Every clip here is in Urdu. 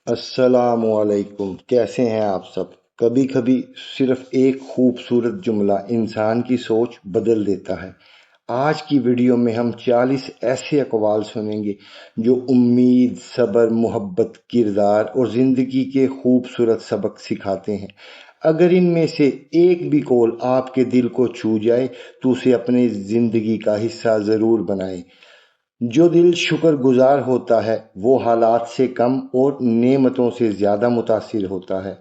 السلام علیکم، کیسے ہیں آپ سب؟ کبھی کبھی صرف ایک خوبصورت جملہ انسان کی سوچ بدل دیتا ہے۔ آج کی ویڈیو میں ہم 40 ایسے اقوال سنیں گے جو امید، صبر، محبت، کردار اور زندگی کے خوبصورت سبق سکھاتے ہیں۔ اگر ان میں سے ایک بھی قول آپ کے دل کو چھو جائے تو اسے اپنی زندگی کا حصہ ضرور بنائیں۔ جو دل شکر گزار ہوتا ہے وہ حالات سے کم اور نعمتوں سے زیادہ متاثر ہوتا ہے۔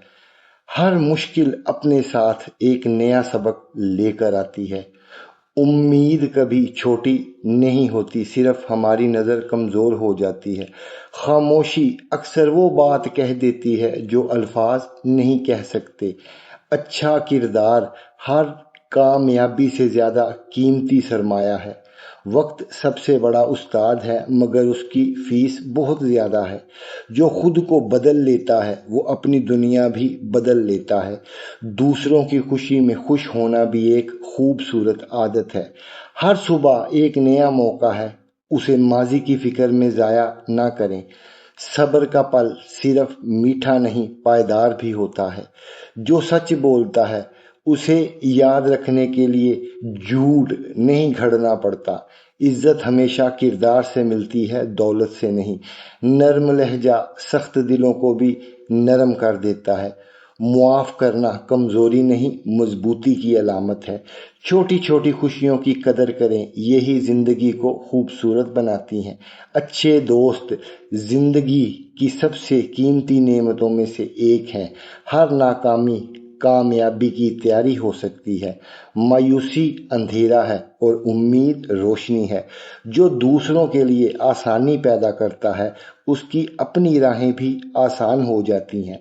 ہر مشکل اپنے ساتھ ایک نیا سبق لے کر آتی ہے۔ امید کبھی چھوٹی نہیں ہوتی، صرف ہماری نظر کمزور ہو جاتی ہے۔ خاموشی اکثر وہ بات کہہ دیتی ہے جو الفاظ نہیں کہہ سکتے۔ اچھا کردار ہر کامیابی سے زیادہ قیمتی سرمایہ ہے۔ وقت سب سے بڑا استاد ہے مگر اس کی فیس بہت زیادہ ہے۔ جو خود کو بدل لیتا ہے وہ اپنی دنیا بھی بدل لیتا ہے۔ دوسروں کی خوشی میں خوش ہونا بھی ایک خوبصورت عادت ہے۔ ہر صبح ایک نیا موقع ہے، اسے ماضی کی فکر میں ضائع نہ کریں۔ صبر کا پل صرف میٹھا نہیں پائیدار بھی ہوتا ہے۔ جو سچ بولتا ہے اسے یاد رکھنے کے لیے جھوٹ نہیں گھڑنا پڑتا۔ عزت ہمیشہ کردار سے ملتی ہے، دولت سے نہیں۔ نرم لہجہ سخت دلوں کو بھی نرم کر دیتا ہے۔ معاف کرنا کمزوری نہیں مضبوطی کی علامت ہے۔ چھوٹی چھوٹی خوشیوں کی قدر کریں، یہی زندگی کو خوبصورت بناتی ہیں۔ اچھے دوست زندگی کی سب سے قیمتی نعمتوں میں سے ایک ہیں۔ ہر ناکامی کامیابی کی تیاری ہو سکتی ہے۔ مایوسی اندھیرا ہے اور امید روشنی ہے۔ جو دوسروں کے لیے آسانی پیدا کرتا ہے اس کی اپنی راہیں بھی آسان ہو جاتی ہیں۔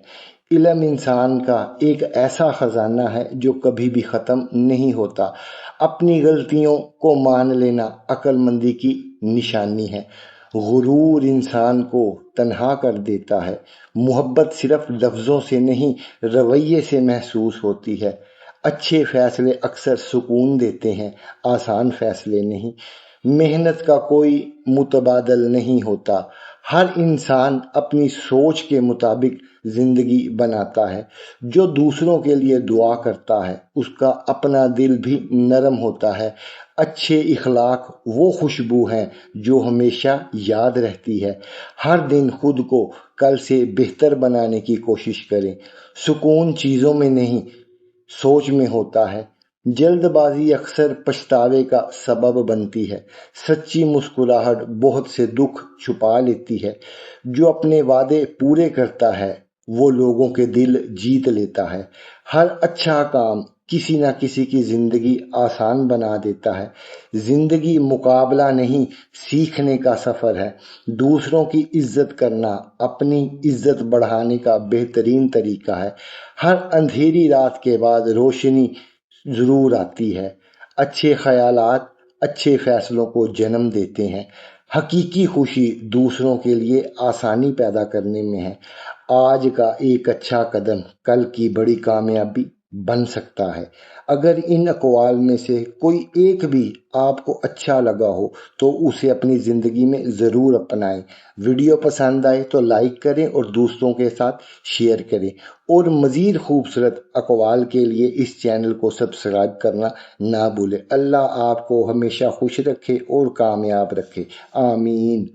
علم انسان کا ایک ایسا خزانہ ہے جو کبھی بھی ختم نہیں ہوتا۔ اپنی غلطیوں کو مان لینا عقل مندی کی نشانی ہے۔ غرور انسان کو تنہا کر دیتا ہے۔ محبت صرف لفظوں سے نہیں رویے سے محسوس ہوتی ہے۔ اچھے فیصلے اکثر سکون دیتے ہیں، آسان فیصلے نہیں۔ محنت کا کوئی متبادل نہیں ہوتا۔ ہر انسان اپنی سوچ کے مطابق زندگی بناتا ہے۔ جو دوسروں کے لیے دعا کرتا ہے اس کا اپنا دل بھی نرم ہوتا ہے۔ اچھے اخلاق وہ خوشبو ہیں جو ہمیشہ یاد رہتی ہے۔ ہر دن خود کو کل سے بہتر بنانے کی کوشش کریں۔ سکون چیزوں میں نہیں سوچ میں ہوتا ہے۔ جلد بازی اکثر پچھتاوے کا سبب بنتی ہے۔ سچی مسکراہٹ بہت سے دکھ چھپا لیتی ہے۔ جو اپنے وعدے پورے کرتا ہے وہ لوگوں کے دل جیت لیتا ہے۔ ہر اچھا کام کسی نہ کسی کی زندگی آسان بنا دیتا ہے۔ زندگی مقابلہ نہیں سیکھنے کا سفر ہے۔ دوسروں کی عزت کرنا اپنی عزت بڑھانے کا بہترین طریقہ ہے۔ ہر اندھیری رات کے بعد روشنی ضرور آتی ہے۔ اچھے خیالات اچھے فیصلوں کو جنم دیتے ہیں۔ حقیقی خوشی دوسروں کے لیے آسانی پیدا کرنے میں ہے۔ آج کا ایک اچھا قدم کل کی بڑی کامیابی بن سکتا ہے۔ اگر ان اقوال میں سے کوئی ایک بھی آپ کو اچھا لگا ہو تو اسے اپنی زندگی میں ضرور اپنائیں۔ ویڈیو پسند آئے تو لائک کریں اور دوستوں کے ساتھ شیئر کریں، اور مزید خوبصورت اقوال کے لیے اس چینل کو سبسکرائب کرنا نہ بھولیں۔ اللہ آپ کو ہمیشہ خوش رکھے اور کامیاب رکھے، آمین۔